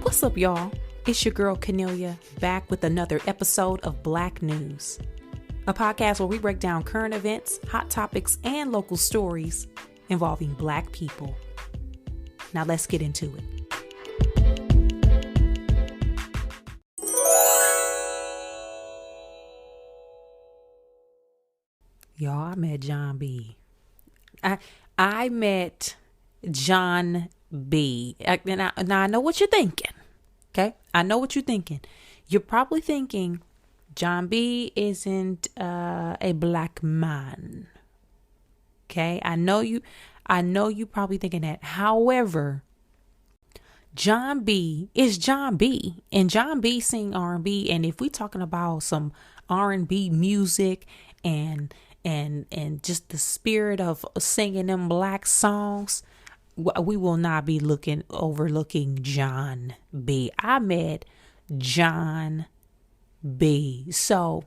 What's up, y'all? It's your girl, Cornelia, back with another episode of Black News, a podcast where we break down current events, hot topics, and local stories involving Black people. Now let's get into it. Y'all, I met John B. I met John B. Now I know what you're thinking. Okay? I know what you're thinking. You're probably thinking John B. isn't a black man. Okay? I know you probably thinking that. However, John B. is John B. And John B. sing R&B. And if we talking about some R&B music and just the spirit of singing them black songs, we will not be overlooking John B. I met John B. So,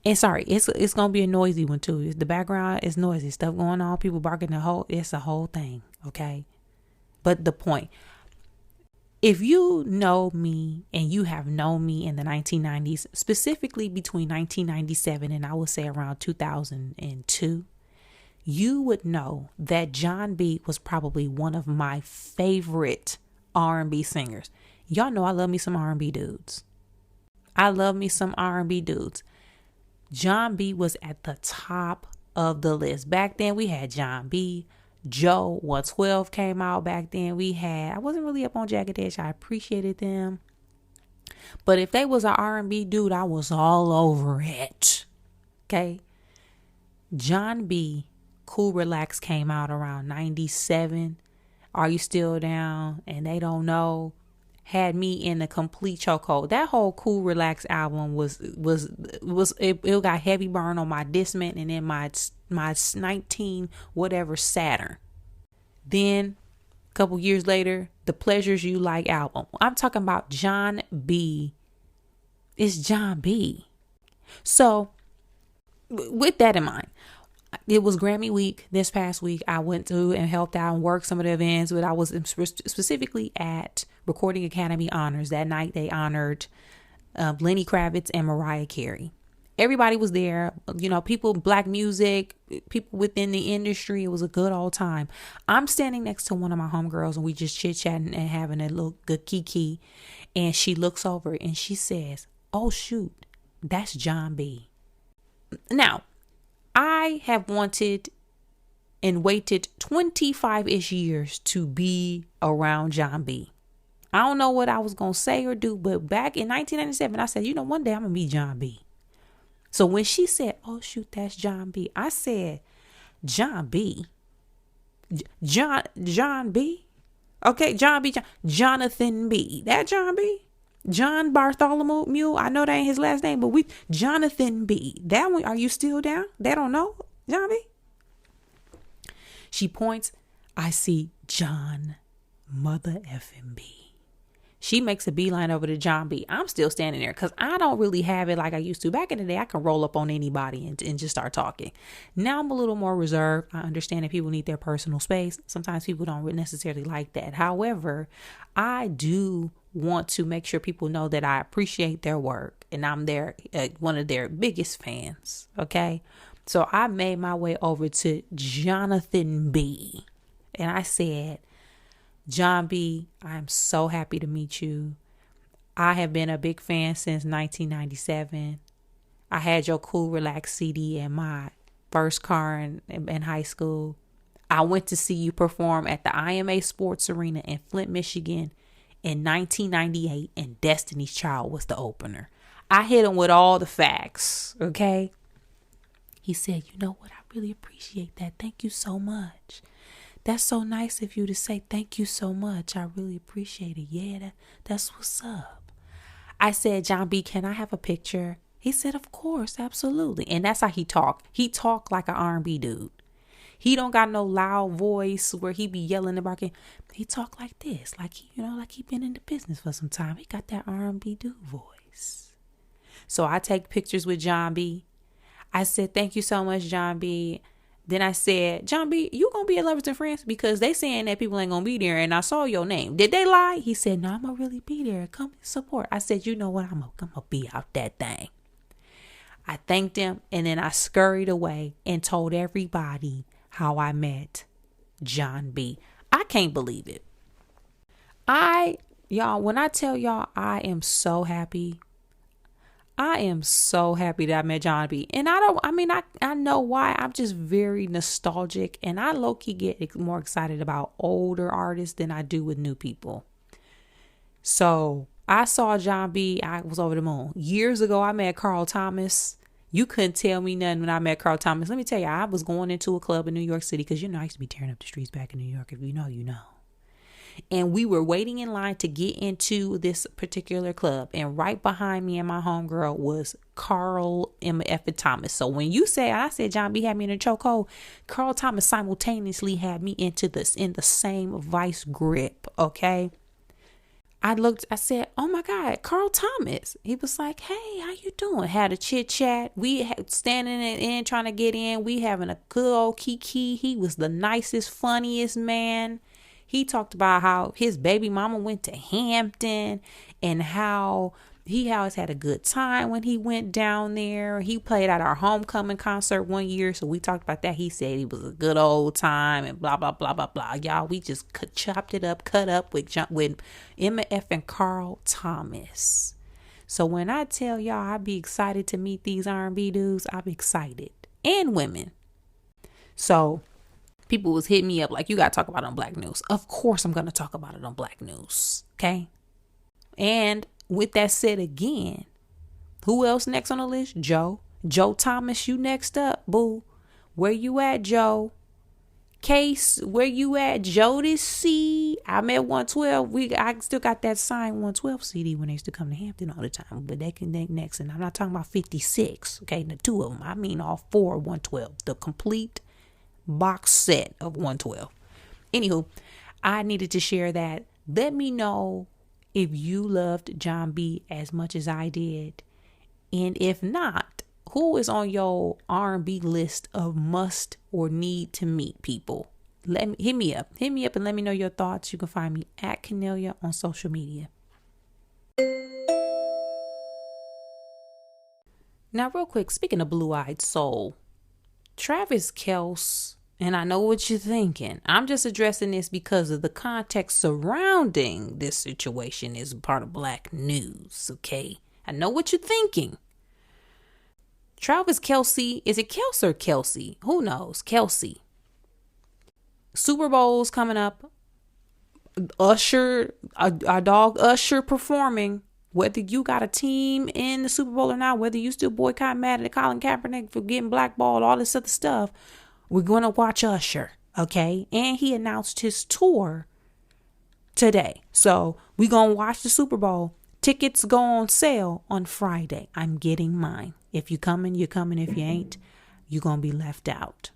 and sorry, it's gonna be a noisy one too. The background is noisy, stuff going on, people barking, it's a whole thing, okay? But the point, if you know me and you have known me in the 1990s, specifically between 1997 and I would say around 2002, you would know that John B was probably one of my favorite R&B singers. Y'all know I love me some R&B dudes. John B was at the top of the list. Back then we had John B. Joe 112 came out back then. I wasn't really up on Jagged Edge. I appreciated them. But if they was an R&B dude, I was all over it. Okay. John B. Cool Relax came out around 97. Are You Still Down? And They Don't Know had me in a complete chokehold. That whole Cool Relax album was it got heavy burn on my Discman and then my 19 whatever Saturn. Then a couple years later, the Pleasures You Like album. I'm talking about John B. It's John B. So with that in mind, it was Grammy week this past week. I went to and helped out and worked some of the events, but I was specifically at Recording Academy Honors. That night they honored Lenny Kravitz and Mariah Carey. Everybody was there, people, black music, people within the industry. It was a good old time. I'm standing next to one of my homegirls and we just chit-chatting and having a little good kiki. And she looks over and she says, "Oh shoot, that's John B." Now, I have wanted and waited 25-ish years to be around John B. I don't know what I was going to say or do, but back in 1997, I said, one day I'm going to meet John B. So when she said, "Oh shoot, that's John B," I said, "John B? John B? Okay, John B. Jonathan B. That John B? John Bartholomew, I know that ain't his last name, but Jonathan B. That one, are you still down? They don't know John B?" She points, I see John Mother effing B. She makes a beeline over to John B. I'm still standing there because I don't really have it like I used to. Back in the day, I can roll up on anybody and just start talking. Now I'm a little more reserved. I understand that people need their personal space. Sometimes people don't necessarily like that. However, I do want to make sure people know that I appreciate their work and I'm one of their biggest fans. Okay. So I made my way over to Jonathan B. And I said, "John B, I'm so happy to meet you. I have been a big fan since 1997. I had your Cool Relax CD in my first car in high school. I went to see you perform at the IMA Sports Arena in Flint, Michigan in 1998, and Destiny's Child was the opener." I hit him with all the facts, okay? He said, "You know what? I really appreciate that. Thank you so much. That's so nice of you to say thank you so much. I really appreciate it. Yeah, that's what's up." I said, "John B, can I have a picture?" He said, "Of course, absolutely." And that's how he talked. He talked like an R&B dude. He don't got no loud voice where he be yelling and barking. He talk like this, like he been in the business for some time. He got that R&B dude voice. So I take pictures with John B. I said, "Thank you so much, John B. Then I said, John B, you gonna be at Lovers and Friends? Because they saying that people ain't gonna be there and I saw your name. Did they lie? He said, no, I'm gonna really be there. Come support. I said, you know what? I'm gonna be out that thing. I thanked him and then I scurried away and told everybody how I met John B. I can't believe it. Y'all, when I tell y'all I am so happy. I am so happy that I met John B. And I know why. I'm just very nostalgic and I low-key get more excited about older artists than I do with new people. So I saw John B. I was over the moon. Years ago, I met Carl Thomas. You couldn't tell me nothing when I met Carl Thomas. Let me tell you, I was going into a club in New York City because, I used to be tearing up the streets back in New York. If you know, you know. And we were waiting in line to get into this particular club. And right behind me and my homegirl was Carl M.F. Thomas. So when I said John B. had me in a chokehold, Carl Thomas simultaneously had me in the same vice grip. Okay. I said, oh my God, Carl Thomas. He was like, hey, how you doing? Had a chit chat. We had standing in trying to get in. We having a good old kiki. He was the nicest, funniest man. He talked about how his baby mama went to Hampton and how he always had a good time when he went down there. He played at our homecoming concert one year. So we talked about that. He said it was a good old time and blah, blah, blah, blah, blah. Y'all, we just chopped it up, cut up with Emma F. and Carl Thomas. So when I tell y'all I be excited to meet these R&B dudes, I'm excited. And women. So people was hitting me up like, you got to talk about it on Black News. Of course I'm going to talk about it on Black News. Okay. And with that said again, who else next on the list? Joe Thomas, you next up, boo. Where you at, Joe? Case, where you at? Jodeci C. I'm at 112. I still got that signed 112 CD when they used to come to Hampton all the time. But they can next. And I'm not talking about 56. Okay, the two of them. I mean all four 112. The complete box set of 112. Anywho, I needed to share that. Let me know if you loved John B as much as I did. And if not, who is on your R&B list of must or need to meet people? Hit me up and let me know your thoughts. You can find me at Canelia on social media. Now, real quick, speaking of Blue-Eyed Soul, Travis Kelce, and I know what you're thinking. I'm just addressing this because of the context surrounding this situation is part of Black News, okay? I know what you're thinking. Travis Kelce, is it Kelce or Kelsey? Who knows? Kelce. Super Bowl's coming up. Usher, our dog Usher performing. Whether you got a team in the Super Bowl or not, whether you still boycott mad at Colin Kaepernick for getting blackballed, all this other stuff, we're going to watch Usher, okay? And he announced his tour today. So we're going to watch the Super Bowl. Tickets go on sale on Friday. I'm getting mine. If you're coming, you're coming. If you ain't, you're going to be left out.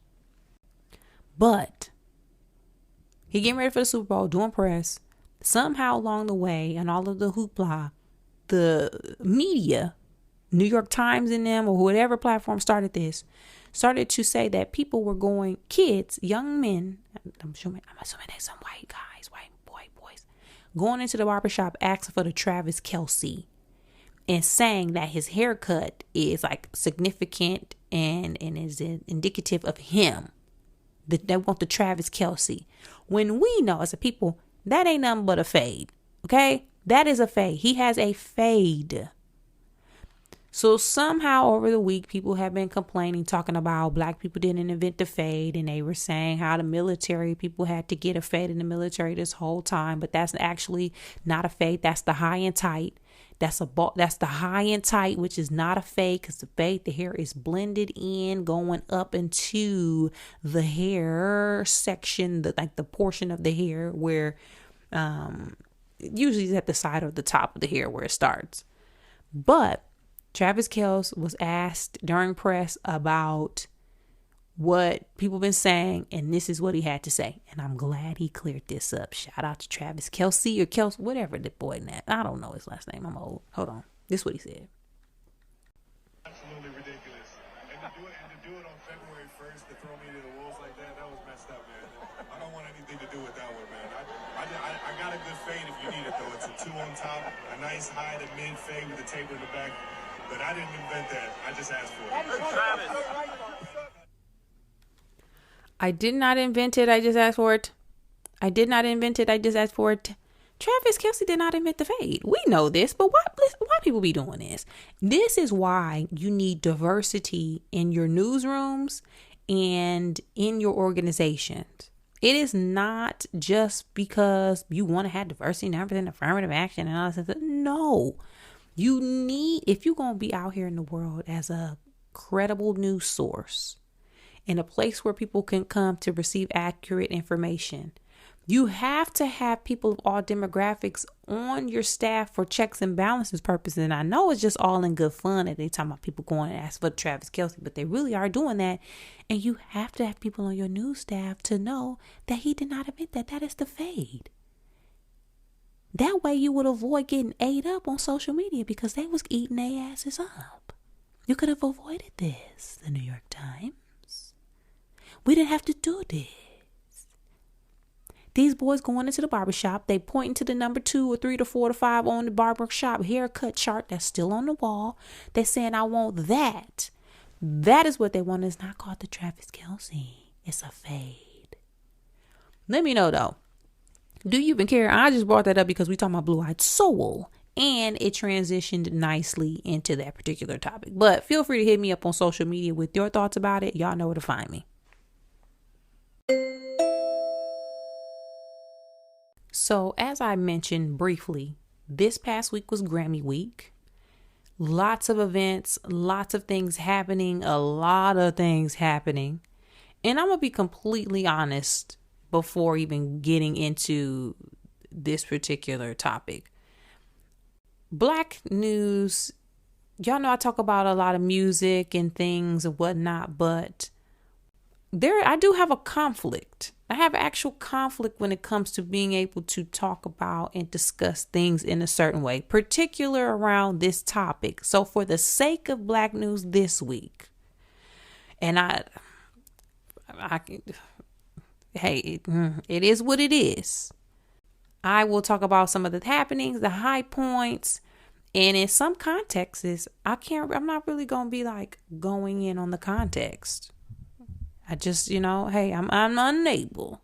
But he getting ready for the Super Bowl, doing press. Somehow along the way, and all of the hoopla, the media, New York Times and them, or whatever platform started to say that people were going, kids, young men, I'm assuming there's some white guys, boys, going into the barbershop asking for the Travis Kelce and saying that his haircut is like significant and is indicative of him. That they want the Travis Kelce. When we know as a people, that ain't nothing but a fade. Okay? That is a fade. He has a fade. So somehow over the week, people have been complaining, talking about Black people didn't invent the fade. And they were saying how the military people had to get a fade in the military this whole time. But that's actually not a fade. That's the high and tight. That's the high and tight, which is not a fade, because the fade, the hair is blended in, going up into the hair section, the portion of the hair where usually is at the side or the top of the hair where it starts. But Travis Kelce was asked during press about what people been saying, and this is what he had to say. And I'm glad he cleared this up. Shout out to Travis Kelce or Kelce, whatever the boy name. I don't know his last name. I'm old. Hold on. This is what he said. Absolutely ridiculous. And to do it on February 1st to throw me to the wolves. nice high to mid fade with a taper in the back. But I didn't invent that. I just asked for it. I did not invent it. I just asked for it. I did not invent it. I just asked for it. Travis Kelce did not invent the fade. We know this, but why people be doing this? This is why you need diversity in your newsrooms and in your organizations. It is not just because you want to have diversity, numbers, and affirmative action and all that. No, you need, if you're going to be out here in the world as a credible news source, in a place where people can come to receive accurate information, you have to have people of all demographics on your staff for checks and balances purposes. And I know it's just all in good fun that they talking about people going and ask for Travis Kelce, but they really are doing that. And you have to have people on your news staff to know that he did not admit that. That is the fade. That way you would avoid getting ate up on social media because they was eating their asses up. You could have avoided this, the New York Times. We didn't have to do this. These boys going into the barbershop, they pointing to the number 2 or 3 to 4 to 5 on the barbershop haircut chart that's still on the wall. They saying, I want that. That is what they want. It's not called the Travis Kelce. It's a fade. Let me know though. Do you even care? I just brought that up because we talking about Blue Eyed Soul and it transitioned nicely into that particular topic. But feel free to hit me up on social media with your thoughts about it. Y'all know where to find me. So as I mentioned briefly, this past week was Grammy week. Lots of events, lots of things happening, a lot of things happening. And I'm going to be completely honest before even getting into this particular topic. Black news, y'all know I talk about a lot of music and things and whatnot, but I do have a conflict. I have actual conflict when it comes to being able to talk about and discuss things in a certain way, particular around this topic. So for the sake of Black news this week, and it is what it is. I will talk about some of the happenings, the high points, and in some contexts, I'm not really going to be like going in on the context. I just, I'm unable.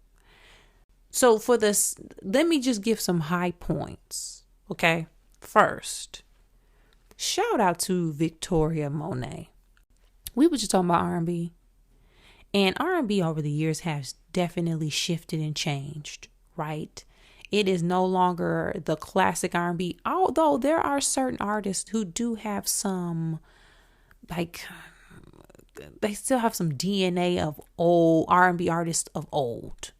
So for this, let me just give some high points. Okay. First, shout out to Victoria Monet. We were just talking about R&B. And R&B over the years has definitely shifted and changed, right? It is no longer the classic R&B, although there are certain artists who do have some, they still have some DNA of old R&B artists of old.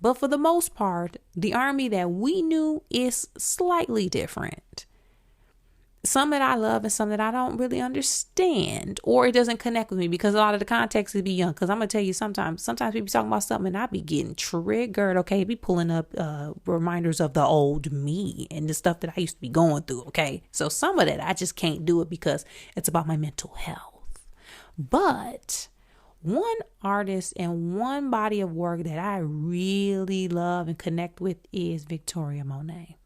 But for the most part, the R&B that we knew is slightly different. Some that I love and some that I don't really understand, or it doesn't connect with me because a lot of the context is be young. Because I'm going to tell you, sometimes people talking about something and I be getting triggered. Okay. Be pulling up reminders of the old me and the stuff that I used to be going through. Okay. So some of that, I just can't do it because it's about my mental health. But one artist and one body of work that I really love and connect with is Victoria Monet.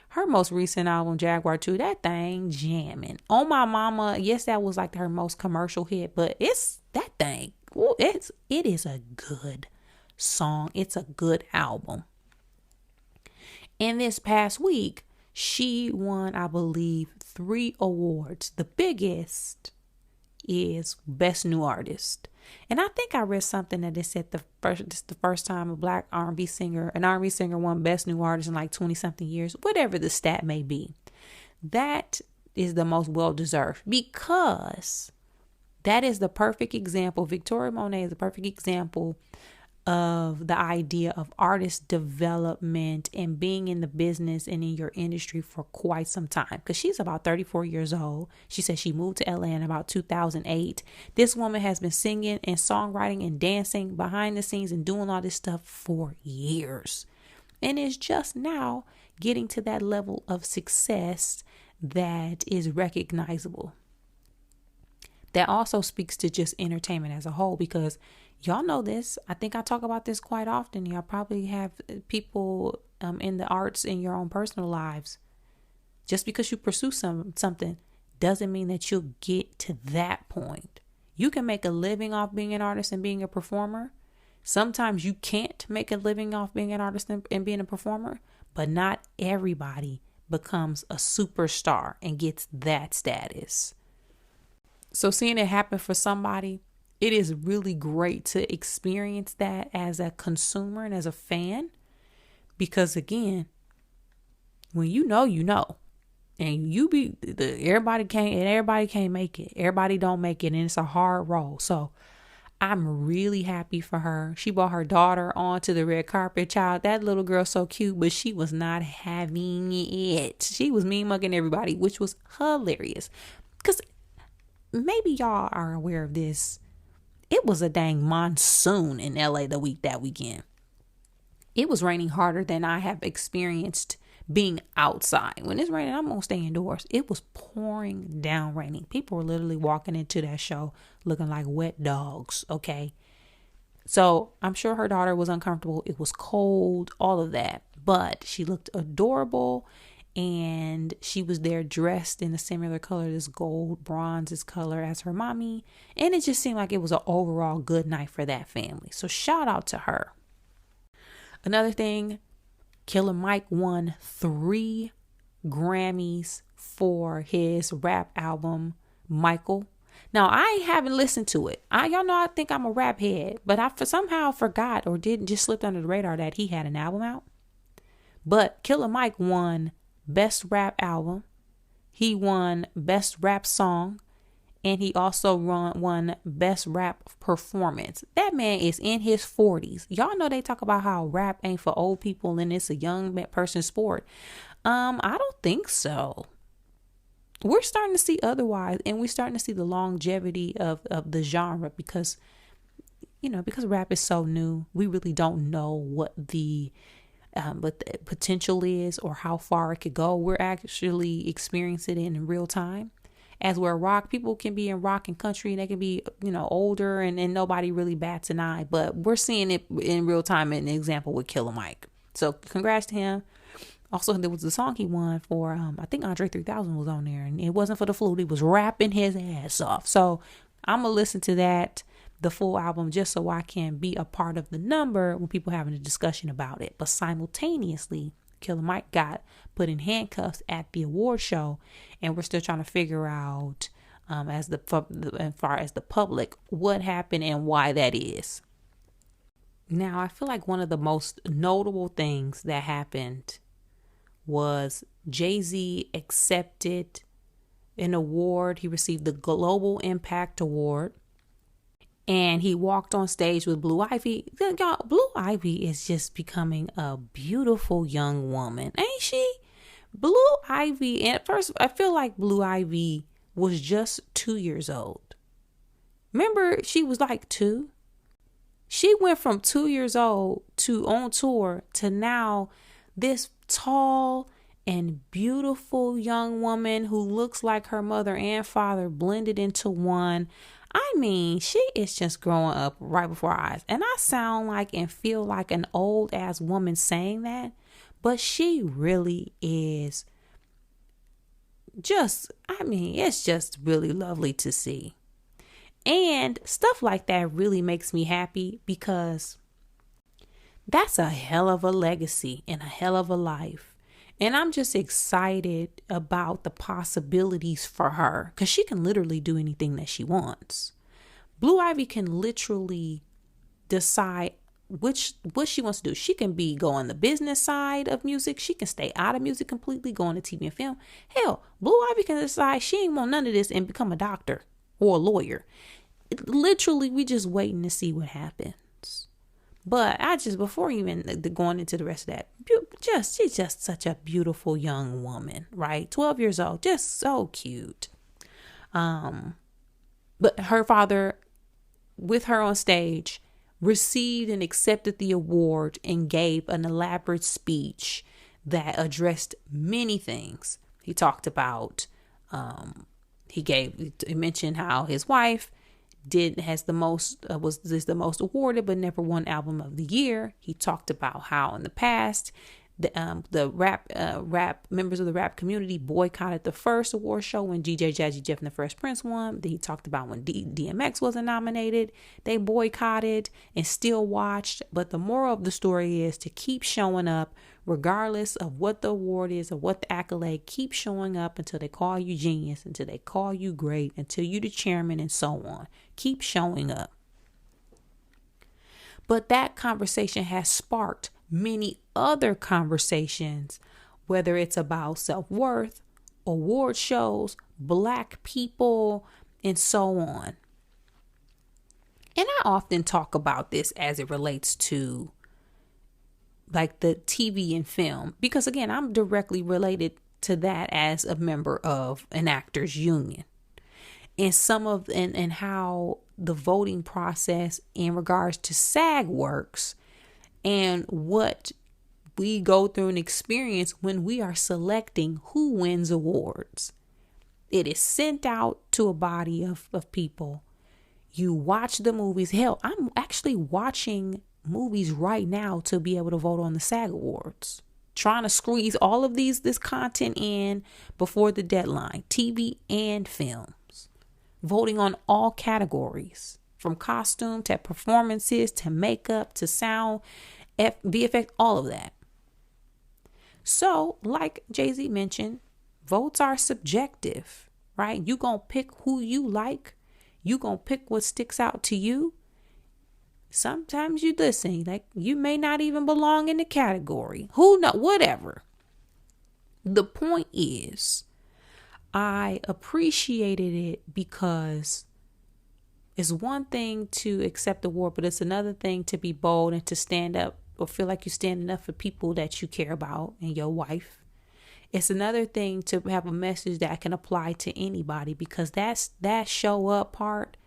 Her most recent album, Jaguar 2, that thing jamming. On My Mama, yes, that was like her most commercial hit, but it's that thing. It is a good song. It's a good album. And this past week, she won, I believe, 3 awards. The biggest is Best New Artist. And I think I read something that it said this is the first time an R&B singer won Best New Artist in like 20 something years, whatever the stat may be. That is the most well-deserved because that is the perfect example. Victoria Monet is the perfect example of the idea of artist development and being in the business and in your industry for quite some time. Because she's about 34 years old. She said she moved to LA in about 2008. This woman has been singing and songwriting and dancing behind the scenes and doing all this stuff for years. And is just now getting to that level of success that is recognizable. That also speaks to just entertainment as a whole because y'all know this. I think I talk about this quite often. Y'all probably have people in the arts in your own personal lives. Just because you pursue something doesn't mean that you'll get to that point. You can make a living off being an artist and being a performer. Sometimes you can't make a living off being an artist and being a performer, but not everybody becomes a superstar and gets that status. So seeing it happen for somebody, it is really great to experience that as a consumer and as a fan, because again, when you know, and everybody can't make it. Everybody don't make it, and it's a hard roll. So I'm really happy for her. She brought her daughter onto the red carpet. Child, that little girl so cute, but she was not having it. She was mean mugging everybody, which was hilarious. Because maybe y'all are aware of this. It was a dang monsoon in LA that weekend. It was raining harder than I have experienced being outside. When it's raining, I'm gonna stay indoors. It was pouring down raining. People were literally walking into that show looking like wet dogs. Okay. So I'm sure her daughter was uncomfortable. It was cold, all of that, but she looked adorable, and she was there dressed in a similar color, this gold bronze color as her mommy. And it just seemed like it was an overall good night for that family. So shout out to her. Another thing, Killer Mike won 3 Grammys for his rap album, Michael. Now, I haven't listened to it. Y'all know I think I'm a rap head, but I somehow forgot or didn't just slipped under the radar that he had an album out. But Killer Mike won Best Rap Album. He won Best Rap Song. And he also won Best Rap Performance. That man is in his 40s. Y'all know they talk about how rap ain't for old people and it's a young person sport. I don't think so. We're starting to see otherwise, and we're starting to see the longevity of the genre because rap is so new. We really don't know what the potential is or how far it could go. We're actually experiencing it in real time. As where rock, people can be in rock and country and they can be, older and nobody really bats an eye. But we're seeing it in real time in an example with Killer Mike. So congrats to him. Also, there was the song he won for, I think Andre 3000 was on there. And it wasn't for the flute. He was rapping his ass off. So I'm going to listen to the full album, just so I can be a part of the number when people are having a discussion about it. But simultaneously, Killer Mike got put in handcuffs at the award show, and we're still trying to figure out, as far as the public, what happened and why that is. Now, I feel like one of the most notable things that happened was Jay-Z accepted an award. He received the Global Impact Award. And he walked on stage with Blue Ivy. Y'all, Blue Ivy is just becoming a beautiful young woman, ain't she? Blue Ivy, and at first I feel like Blue Ivy was just 2 years old. Remember, she was like 2. She went from 2 years old to on tour to now this tall and beautiful young woman who looks like her mother and father blended into one. I mean, she is just growing up right before our eyes. And I sound like and feel like an old ass woman saying that, but she really is it's just really lovely to see. And stuff like that really makes me happy because that's a hell of a legacy and a hell of a life. And I'm just excited about the possibilities for her because she can literally do anything that she wants. Blue Ivy can literally decide what she wants to do. She can go on the business side of music. She can stay out of music completely, go into TV and film. Hell, Blue Ivy can decide she ain't want none of this and become a doctor or a lawyer. Literally, we just waiting to see what happens. But before even going into the rest of that, she's just such a beautiful young woman, right? 12 years old, just so cute. But her father, with her on stage, received and accepted the award and gave an elaborate speech that addressed many things. He talked about, he mentioned how his wife was the most awarded but never won album of the year. He talked about how in the past the rap members of the rap community boycotted the first award show when DJ Jazzy Jeff and the Fresh Prince won. Then he talked about when DMX wasn't nominated, they boycotted and still watched. But the moral of the story is to keep showing up regardless of what the award is or what the accolade. Keep showing up until they call you genius, until they call you great, until you the chairman, and so on. Keep showing up. But that conversation has sparked many other conversations, whether it's about self-worth, award shows, Black people, and so on. And I often talk about this as it relates to like the TV and film, because again, I'm directly related to that as a member of an actors union. And how the voting process in regards to SAG works and what we go through and experience when we are selecting who wins awards. It is sent out to a body of people. You watch the movies. Hell, I'm actually watching movies right now to be able to vote on the SAG Awards. Trying to squeeze all of this content in before the deadline. TV and films. Voting on all categories. From costume to performances to makeup to sound, VFX, all of that. So, like Jay-Z mentioned, votes are subjective, right? You gonna pick who you like. You gonna pick what sticks out to you. Sometimes you listen, like you may not even belong in the category. Who knows? Whatever. The point is, I appreciated it because it's one thing to accept the award, but it's another thing to be bold and to stand up or feel like you're standing up for people that you care about and your wife. It's another thing to have a message that can apply to anybody, because that show up part,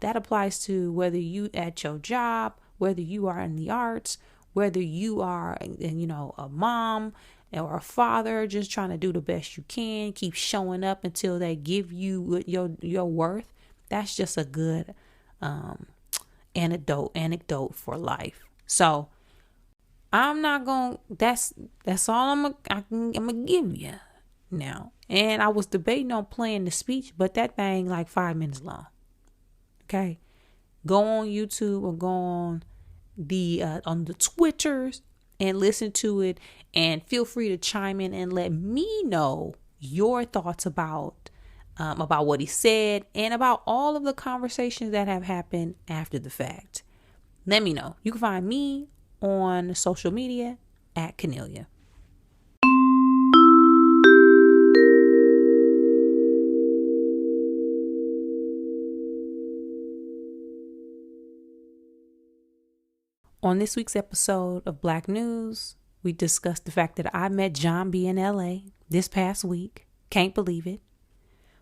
that applies to whether you at your job, whether you are in the arts, whether you are, a mom or a father just trying to do the best you can, keep showing up until they give you your worth. That's just a good anecdote for life. So I'm not going, that's all I'm going to give you now. And I was debating on playing the speech, but that thing like 5 minutes long. Okay. Go on YouTube or go on the Twitters and listen to it, and feel free to chime in and let me know your thoughts about what he said and about all of the conversations that have happened after the fact. Let me know. You can find me on social media at Kennelia. On this week's episode of Black News, we discussed the fact that I met Jon B in LA this past week. Can't believe it.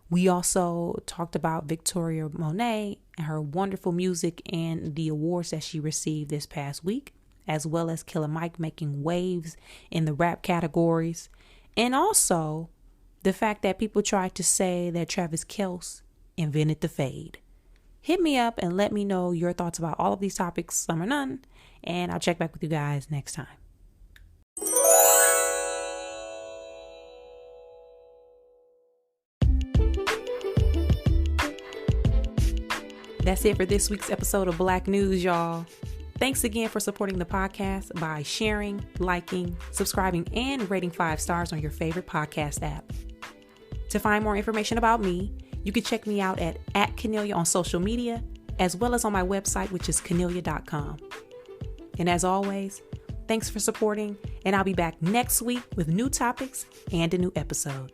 We also talked about Victoria Monet and her wonderful music and the awards that she received this past week, as well as Killer Mike making waves in the rap categories. And also the fact that people tried to say that Travis Kelce invented the fade. Hit me up and let me know your thoughts about all of these topics, some or none, and I'll check back with you guys next time. That's it for this week's episode of Black News, y'all. Thanks again for supporting the podcast by sharing, liking, subscribing, and rating 5 stars on your favorite podcast app. To find more information about me, you can check me out at Kennelia on social media, as well as on my website, which is kennelia.com. And as always, thanks for supporting, and I'll be back next week with new topics and a new episode.